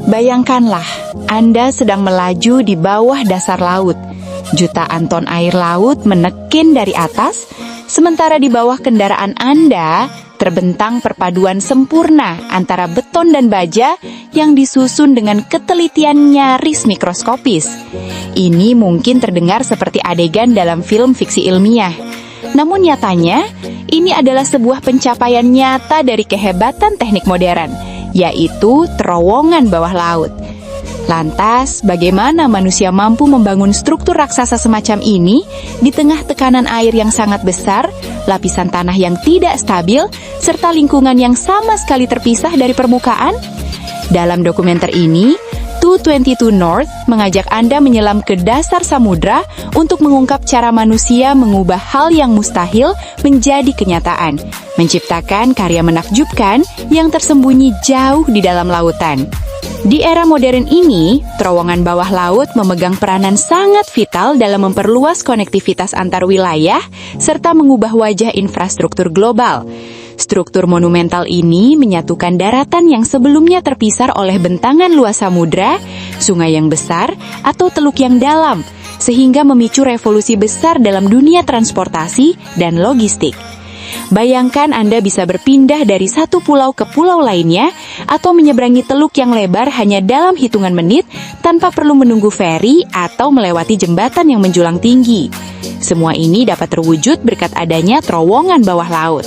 Bayangkanlah, Anda sedang melaju di bawah dasar laut. Jutaan ton air laut menekin dari atas, sementara di bawah kendaraan Anda terbentang perpaduan sempurna antara beton dan baja yang disusun dengan ketelitian nyaris mikroskopis. Ini mungkin terdengar seperti adegan dalam film fiksi ilmiah. Namun nyatanya, ini adalah sebuah pencapaian nyata dari kehebatan teknik modern, yaitu terowongan bawah laut. Lantas, bagaimana manusia mampu membangun struktur raksasa semacam ini di tengah tekanan air yang sangat besar, lapisan tanah yang tidak stabil, serta lingkungan yang sama sekali terpisah dari permukaan? Dalam dokumenter ini, 222 North mengajak Anda menyelam ke dasar samudra untuk mengungkap cara manusia mengubah hal yang mustahil menjadi kenyataan, menciptakan karya menakjubkan yang tersembunyi jauh di dalam lautan. Di era modern ini, terowongan bawah laut memegang peranan sangat vital dalam memperluas konektivitas antar wilayah serta mengubah wajah infrastruktur global. Struktur monumental ini menyatukan daratan yang sebelumnya terpisah oleh bentangan luas samudra, sungai yang besar, atau teluk yang dalam, sehingga memicu revolusi besar dalam dunia transportasi dan logistik. Bayangkan Anda bisa berpindah dari satu pulau ke pulau lainnya atau menyeberangi teluk yang lebar hanya dalam hitungan menit tanpa perlu menunggu feri atau melewati jembatan yang menjulang tinggi. Semua ini dapat terwujud berkat adanya terowongan bawah laut.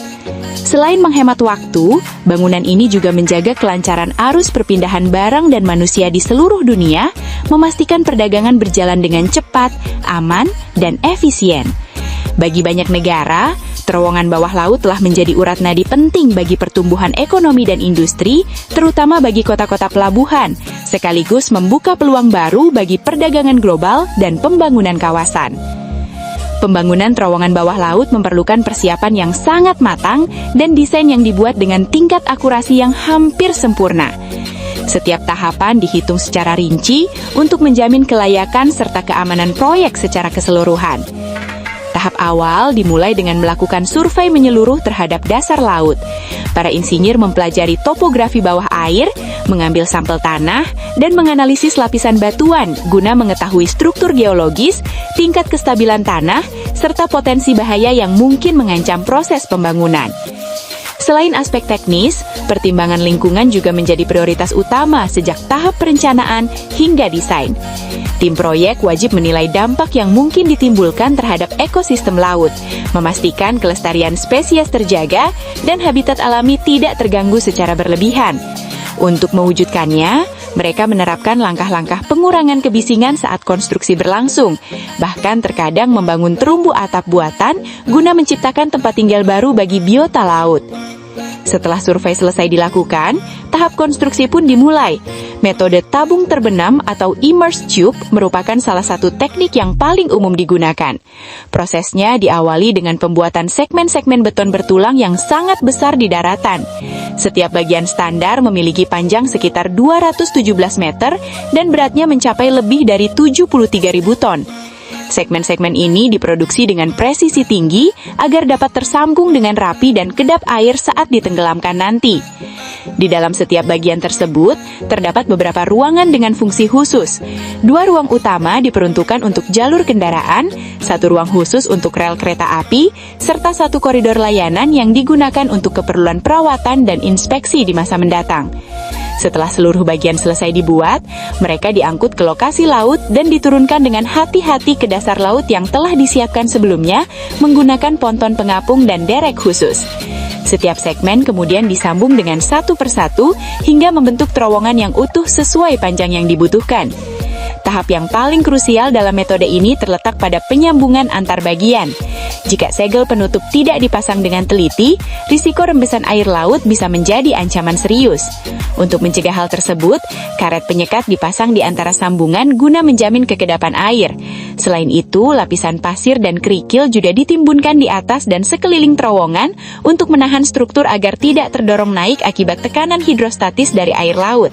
Selain menghemat waktu, bangunan ini juga menjaga kelancaran arus perpindahan barang dan manusia di seluruh dunia, memastikan perdagangan berjalan dengan cepat, aman, dan efisien. Bagi banyak negara, terowongan bawah laut telah menjadi urat nadi penting bagi pertumbuhan ekonomi dan industri, terutama bagi kota-kota pelabuhan, sekaligus membuka peluang baru bagi perdagangan global dan pembangunan kawasan. Pembangunan terowongan bawah laut memerlukan persiapan yang sangat matang dan desain yang dibuat dengan tingkat akurasi yang hampir sempurna. Setiap tahapan dihitung secara rinci untuk menjamin kelayakan serta keamanan proyek secara keseluruhan. Tahap awal dimulai dengan melakukan survei menyeluruh terhadap dasar laut. Para insinyur mempelajari topografi bawah air, mengambil sampel tanah, dan menganalisis lapisan batuan guna mengetahui struktur geologis, tingkat kestabilan tanah, serta potensi bahaya yang mungkin mengancam proses pembangunan. Selain aspek teknis, pertimbangan lingkungan juga menjadi prioritas utama sejak tahap perencanaan hingga desain. Tim proyek wajib menilai dampak yang mungkin ditimbulkan terhadap ekosistem laut, memastikan kelestarian spesies terjaga dan habitat alami tidak terganggu secara berlebihan. Untuk mewujudkannya, mereka menerapkan langkah-langkah pengurangan kebisingan saat konstruksi berlangsung, bahkan terkadang membangun terumbu atap buatan guna menciptakan tempat tinggal baru bagi biota laut. Setelah survei selesai dilakukan, tahap konstruksi pun dimulai. Metode tabung terbenam atau immersed tube merupakan salah satu teknik yang paling umum digunakan. Prosesnya diawali dengan pembuatan segmen-segmen beton bertulang yang sangat besar di daratan. Setiap bagian standar memiliki panjang sekitar 217 meter dan beratnya mencapai lebih dari 73.000 ton. Segmen-segmen ini diproduksi dengan presisi tinggi agar dapat tersambung dengan rapi dan kedap air saat ditenggelamkan nanti. Di dalam setiap bagian tersebut, terdapat beberapa ruangan dengan fungsi khusus. 2 ruang utama diperuntukkan untuk jalur kendaraan, 1 ruang khusus untuk rel kereta api, serta 1 koridor layanan yang digunakan untuk keperluan perawatan dan inspeksi di masa mendatang. Setelah seluruh bagian selesai dibuat, mereka diangkut ke lokasi laut dan diturunkan dengan hati-hati ke dasar laut yang telah disiapkan sebelumnya menggunakan ponton pengapung dan derek khusus. Setiap segmen kemudian disambung dengan satu persatu hingga membentuk terowongan yang utuh sesuai panjang yang dibutuhkan. Tahap yang paling krusial dalam metode ini terletak pada penyambungan antar bagian. Jika segel penutup tidak dipasang dengan teliti, risiko rembesan air laut bisa menjadi ancaman serius. Untuk mencegah hal tersebut, karet penyekat dipasang di antara sambungan guna menjamin kekedapan air. Selain itu, lapisan pasir dan kerikil juga ditimbunkan di atas dan sekeliling terowongan untuk menahan struktur agar tidak terdorong naik akibat tekanan hidrostatis dari air laut.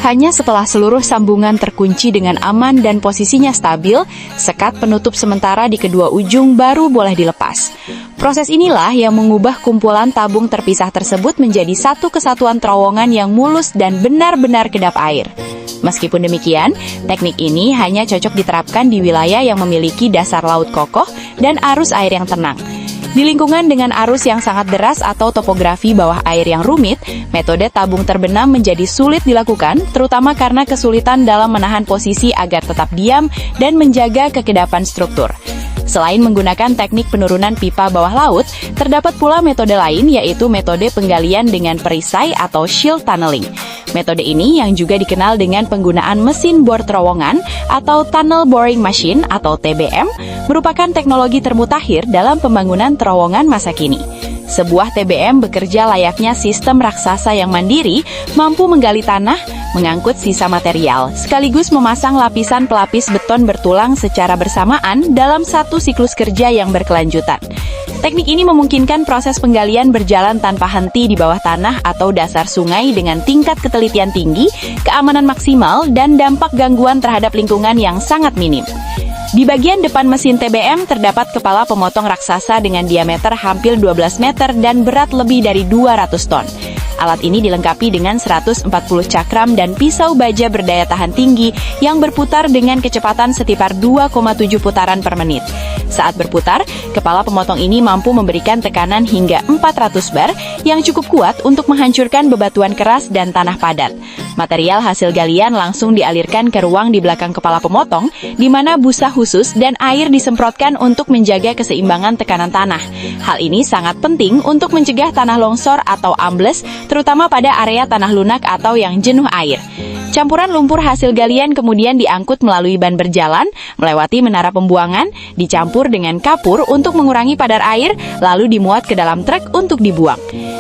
Hanya setelah seluruh sambungan terkunci dengan aman dan posisinya stabil, sekat penutup sementara di kedua ujung baru boleh dilepas. Proses inilah yang mengubah kumpulan tabung terpisah tersebut menjadi satu kesatuan terowongan yang mulus dan benar-benar kedap air. Meskipun demikian, teknik ini hanya cocok diterapkan di wilayah yang memiliki dasar laut kokoh dan arus air yang tenang. Di lingkungan dengan arus yang sangat deras atau topografi bawah air yang rumit, metode tabung terbenam menjadi sulit dilakukan, terutama karena kesulitan dalam menahan posisi agar tetap diam dan menjaga kekedapan struktur. Selain menggunakan teknik penurunan pipa bawah laut, terdapat pula metode lain yaitu metode penggalian dengan perisai atau shield tunneling. Metode ini yang juga dikenal dengan penggunaan mesin bor terowongan atau tunnel boring machine atau TBM, merupakan teknologi termutakhir dalam pembangunan terowongan masa kini. Sebuah TBM bekerja layaknya sistem raksasa yang mandiri, mampu menggali tanah, mengangkut sisa material, sekaligus memasang lapisan pelapis beton bertulang secara bersamaan dalam satu siklus kerja yang berkelanjutan. Teknik ini memungkinkan proses penggalian berjalan tanpa henti di bawah tanah atau dasar sungai dengan tingkat ketelitian tinggi, keamanan maksimal, dan dampak gangguan terhadap lingkungan yang sangat minim. Di bagian depan mesin TBM terdapat kepala pemotong raksasa dengan diameter hampir 12 meter dan berat lebih dari 200 ton. Alat ini dilengkapi dengan 140 cakram dan pisau baja berdaya tahan tinggi yang berputar dengan kecepatan setipar 2,7 putaran per menit. Saat berputar, kepala pemotong ini mampu memberikan tekanan hingga 400 bar yang cukup kuat untuk menghancurkan bebatuan keras dan tanah padat. Material hasil galian langsung dialirkan ke ruang di belakang kepala pemotong, di mana busa khusus dan air disemprotkan untuk menjaga keseimbangan tekanan tanah. Hal ini sangat penting untuk mencegah tanah longsor atau ambles, terutama pada area tanah lunak atau yang jenuh air. Campuran lumpur hasil galian kemudian diangkut melalui ban berjalan, melewati menara pembuangan, dicampur dengan kapur untuk mengurangi kadar air, lalu dimuat ke dalam truk untuk dibuang.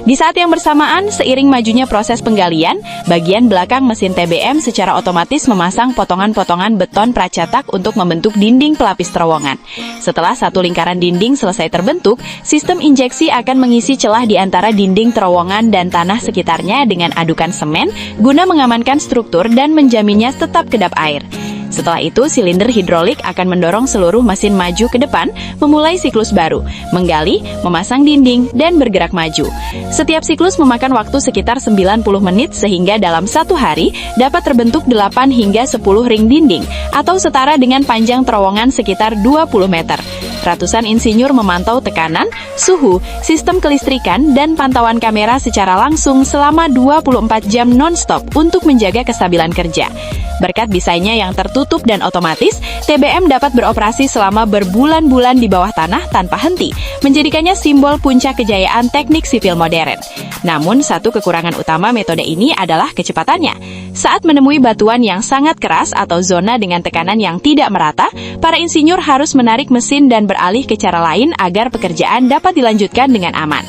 Di saat yang bersamaan, seiring majunya proses penggalian, bagian belakang mesin TBM secara otomatis memasang potongan-potongan beton pracetak untuk membentuk dinding pelapis terowongan. Setelah satu lingkaran dinding selesai terbentuk, sistem injeksi akan mengisi celah di antara dinding terowongan dan tanah sekitarnya dengan adukan semen guna mengamankan struktur dan menjaminnya tetap kedap air. Setelah itu, silinder hidrolik akan mendorong seluruh mesin maju ke depan, memulai siklus baru, menggali, memasang dinding, dan bergerak maju. Setiap siklus memakan waktu sekitar 90 menit sehingga dalam satu hari dapat terbentuk 8 hingga 10 ring dinding, atau setara dengan panjang terowongan sekitar 20 meter. Ratusan insinyur memantau tekanan, suhu, sistem kelistrikan, dan pantauan kamera secara langsung selama 24 jam non-stop untuk menjaga kestabilan kerja. Berkat desainnya yang tertutup dan otomatis, TBM dapat beroperasi selama berbulan-bulan di bawah tanah tanpa henti, menjadikannya simbol puncak kejayaan teknik sipil modern. Namun, satu kekurangan utama metode ini adalah kecepatannya. Saat menemui batuan yang sangat keras atau zona dengan tekanan yang tidak merata, para insinyur harus menarik mesin dan beralih ke cara lain agar pekerjaan dapat dilanjutkan dengan aman.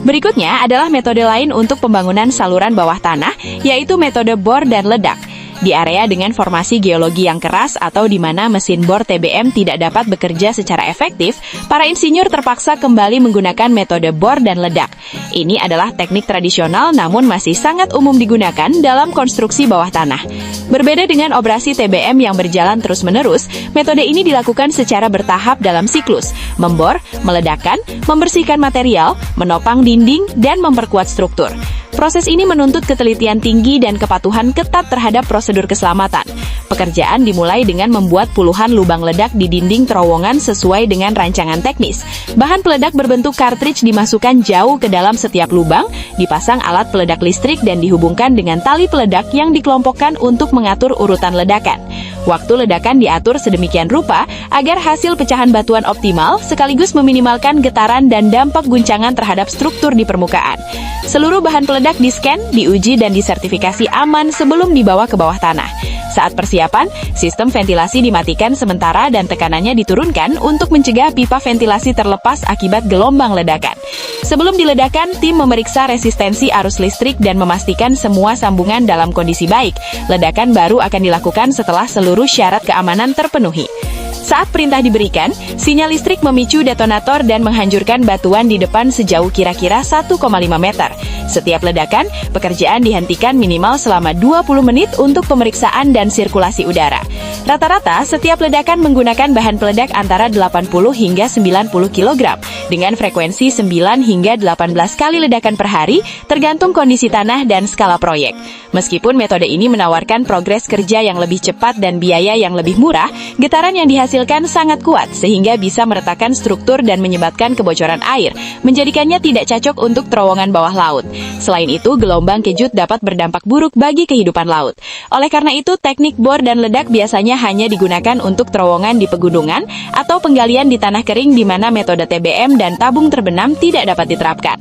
Berikutnya adalah metode lain untuk pembangunan saluran bawah tanah, yaitu metode bor dan ledak. Di area dengan formasi geologi yang keras atau di mana mesin bor TBM tidak dapat bekerja secara efektif, para insinyur terpaksa kembali menggunakan metode bor dan ledak. Ini adalah teknik tradisional namun masih sangat umum digunakan dalam konstruksi bawah tanah. Berbeda dengan operasi TBM yang berjalan terus-menerus, metode ini dilakukan secara bertahap dalam siklus, membor, meledakkan, membersihkan material, menopang dinding, dan memperkuat struktur. Proses ini menuntut ketelitian tinggi dan kepatuhan ketat terhadap prosedur keselamatan. Pekerjaan dimulai dengan membuat puluhan lubang ledak di dinding terowongan sesuai dengan rancangan teknis. Bahan peledak berbentuk kartridge dimasukkan jauh ke dalam setiap lubang, dipasang alat peledak listrik dan dihubungkan dengan tali peledak yang dikelompokkan untuk mengatur urutan ledakan. Waktu ledakan diatur sedemikian rupa agar hasil pecahan batuan optimal sekaligus meminimalkan getaran dan dampak guncangan terhadap struktur di permukaan. Seluruh bahan peledak di-scan, diuji dan disertifikasi aman sebelum dibawa ke bawah tanah. Saat persiapan, sistem ventilasi dimatikan sementara dan tekanannya diturunkan untuk mencegah pipa ventilasi terlepas akibat gelombang ledakan. Sebelum diledakkan, tim memeriksa resistensi arus listrik dan memastikan semua sambungan dalam kondisi baik. Ledakan baru akan dilakukan setelah seluruh syarat keamanan terpenuhi. Saat perintah diberikan, sinyal listrik memicu detonator dan menghancurkan batuan di depan sejauh kira-kira 1,5 meter. Setiap ledakan, pekerjaan dihentikan minimal selama 20 menit untuk pemeriksaan dan sirkulasi udara. Rata-rata, setiap ledakan menggunakan bahan peledak antara 80 hingga 90 kg, dengan frekuensi 9 hingga 18 kali ledakan per hari, tergantung kondisi tanah dan skala proyek. Meskipun metode ini menawarkan progres kerja yang lebih cepat dan biaya yang lebih murah, getaran yang dihasilkan sangat kuat sehingga bisa meretakan struktur dan menyebabkan kebocoran air, menjadikannya tidak cocok untuk terowongan bawah laut. Selain itu, gelombang kejut dapat berdampak buruk bagi kehidupan laut. Oleh karena itu, teknik bor dan ledak biasanya hanya digunakan untuk terowongan di pegunungan atau penggalian di tanah kering di mana metode TBM dan tabung terbenam tidak dapat diterapkan.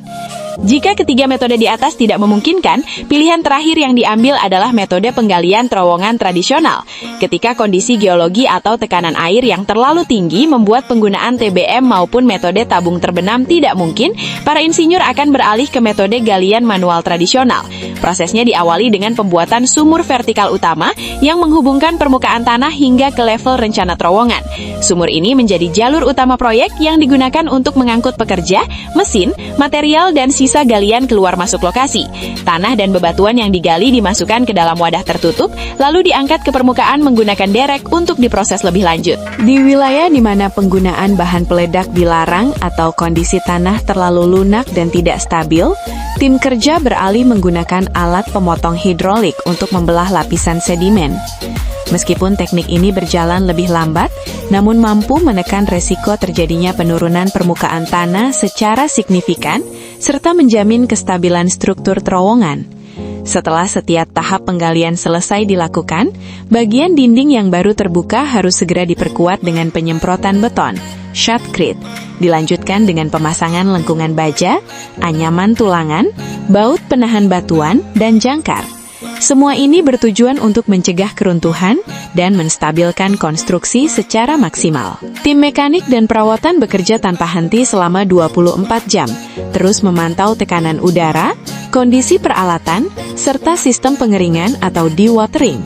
Jika ketiga metode di atas tidak memungkinkan, pilihan terakhir yang diambil adalah metode penggalian terowongan tradisional. Ketika kondisi geologi atau tekanan air yang terlalu tinggi membuat penggunaan TBM maupun metode tabung terbenam tidak mungkin, para insinyur akan beralih ke metode galian manual tradisional. Prosesnya diawali dengan pembuatan sumur vertikal utama yang menghubungkan permukaan tanah hingga ke level rencana terowongan. Sumur ini menjadi jalur utama proyek yang digunakan untuk mengangkut pekerja, mesin, material, dan sisa galian keluar masuk lokasi. Tanah dan bebatuan yang digali dimasukkan ke dalam wadah tertutup, lalu diangkat ke permukaan menggunakan derek untuk diproses lebih lanjut. Di wilayah di mana penggunaan bahan peledak dilarang atau kondisi tanah terlalu lunak dan tidak stabil, tim kerja beralih menggunakan alat pemotong hidrolik untuk membelah lapisan sedimen. Meskipun teknik ini berjalan lebih lambat, namun mampu menekan resiko terjadinya penurunan permukaan tanah secara signifikan, serta menjamin kestabilan struktur terowongan. Setelah setiap tahap penggalian selesai dilakukan, bagian dinding yang baru terbuka harus segera diperkuat dengan penyemprotan beton, shotcrete. Dilanjutkan dengan pemasangan lengkungan baja, anyaman tulangan, baut penahan batuan, dan jangkar. Semua ini bertujuan untuk mencegah keruntuhan dan menstabilkan konstruksi secara maksimal. Tim mekanik dan perawatan bekerja tanpa henti selama 24 jam, terus memantau tekanan udara, kondisi peralatan, serta sistem pengeringan atau dewatering.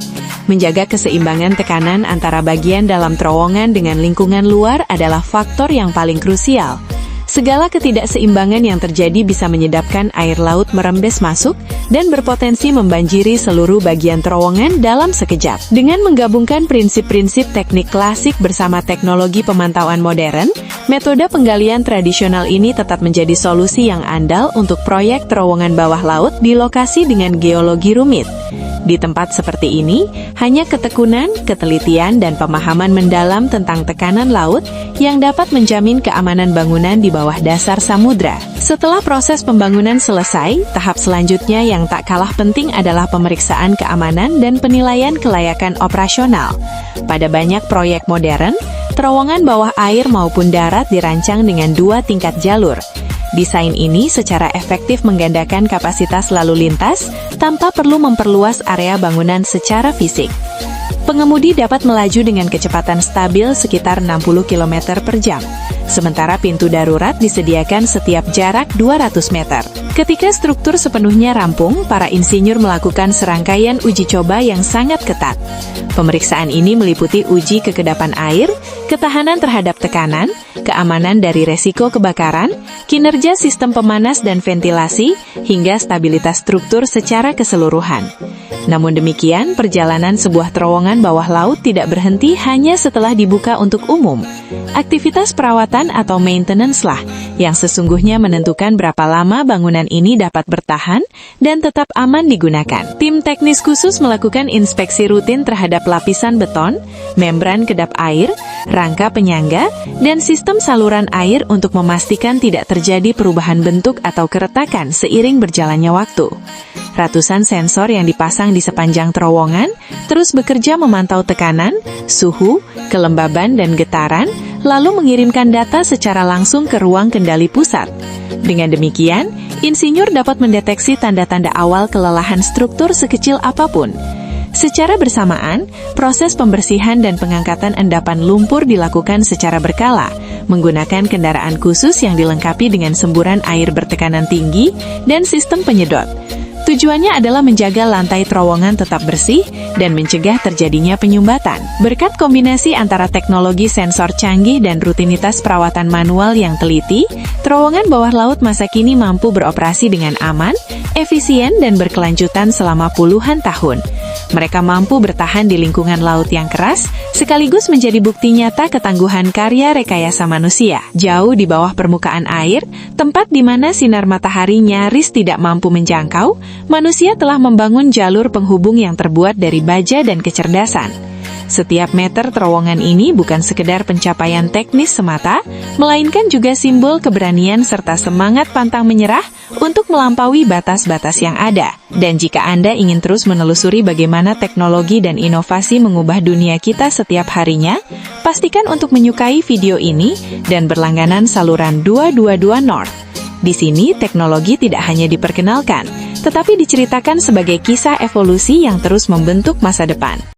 Menjaga keseimbangan tekanan antara bagian dalam terowongan dengan lingkungan luar adalah faktor yang paling krusial. Segala ketidakseimbangan yang terjadi bisa menyebabkan air laut merembes masuk dan berpotensi membanjiri seluruh bagian terowongan dalam sekejap. Dengan menggabungkan prinsip-prinsip teknik klasik bersama teknologi pemantauan modern, metode penggalian tradisional ini tetap menjadi solusi yang andal untuk proyek terowongan bawah laut di lokasi dengan geologi rumit. Di tempat seperti ini, hanya ketekunan, ketelitian, dan pemahaman mendalam tentang tekanan laut yang dapat menjamin keamanan bangunan di bawah dasar samudra. Setelah proses pembangunan selesai, tahap selanjutnya yang tak kalah penting adalah pemeriksaan keamanan dan penilaian kelayakan operasional. Pada banyak proyek modern, terowongan bawah air maupun darat dirancang dengan 2 tingkat jalur. Desain ini secara efektif menggandakan kapasitas lalu lintas tanpa perlu memperluas area bangunan secara fisik. Pengemudi dapat melaju dengan kecepatan stabil sekitar 60 km per jam, sementara pintu darurat disediakan setiap jarak 200 meter. Ketika struktur sepenuhnya rampung, para insinyur melakukan serangkaian uji coba yang sangat ketat. Pemeriksaan ini meliputi uji kekedapan air, ketahanan terhadap tekanan, keamanan dari resiko kebakaran, kinerja sistem pemanas dan ventilasi, hingga stabilitas struktur secara keseluruhan. Namun demikian, perjalanan sebuah terowongan bawah laut tidak berhenti hanya setelah dibuka untuk umum. Aktivitas perawatan atau maintenance lah yang sesungguhnya menentukan berapa lama bangunan ini dapat bertahan dan tetap aman digunakan. Tim teknis khusus melakukan inspeksi rutin terhadap lapisan beton, membran kedap air, rangka penyangga, dan sistem saluran air untuk memastikan tidak terjadi perubahan bentuk atau keretakan seiring berjalannya waktu. Ratusan sensor yang dipasang di sepanjang terowongan terus bekerja memantau tekanan, suhu, kelembaban, dan getaran, lalu mengirimkan data secara langsung ke ruang kendali pusat. Dengan demikian, insinyur dapat mendeteksi tanda-tanda awal kelelahan struktur sekecil apapun. Secara bersamaan, proses pembersihan dan pengangkatan endapan lumpur dilakukan secara berkala, menggunakan kendaraan khusus yang dilengkapi dengan semburan air bertekanan tinggi dan sistem penyedot. Tujuannya adalah menjaga lantai terowongan tetap bersih dan mencegah terjadinya penyumbatan. Berkat kombinasi antara teknologi sensor canggih dan rutinitas perawatan manual yang teliti, terowongan bawah laut masa kini mampu beroperasi dengan aman, efisien, dan berkelanjutan selama puluhan tahun. Mereka mampu bertahan di lingkungan laut yang keras, sekaligus menjadi bukti nyata ketangguhan karya rekayasa manusia. Jauh di bawah permukaan air, tempat di mana sinar matahari nyaris tidak mampu menjangkau, manusia telah membangun jalur penghubung yang terbuat dari baja dan kecerdasan. Setiap meter terowongan ini bukan sekedar pencapaian teknis semata, melainkan juga simbol keberanian serta semangat pantang menyerah untuk melampaui batas-batas yang ada. Dan jika Anda ingin terus menelusuri bagaimana teknologi dan inovasi mengubah dunia kita setiap harinya, pastikan untuk menyukai video ini dan berlangganan saluran 222 North. Di sini, teknologi tidak hanya diperkenalkan, tetapi diceritakan sebagai kisah evolusi yang terus membentuk masa depan.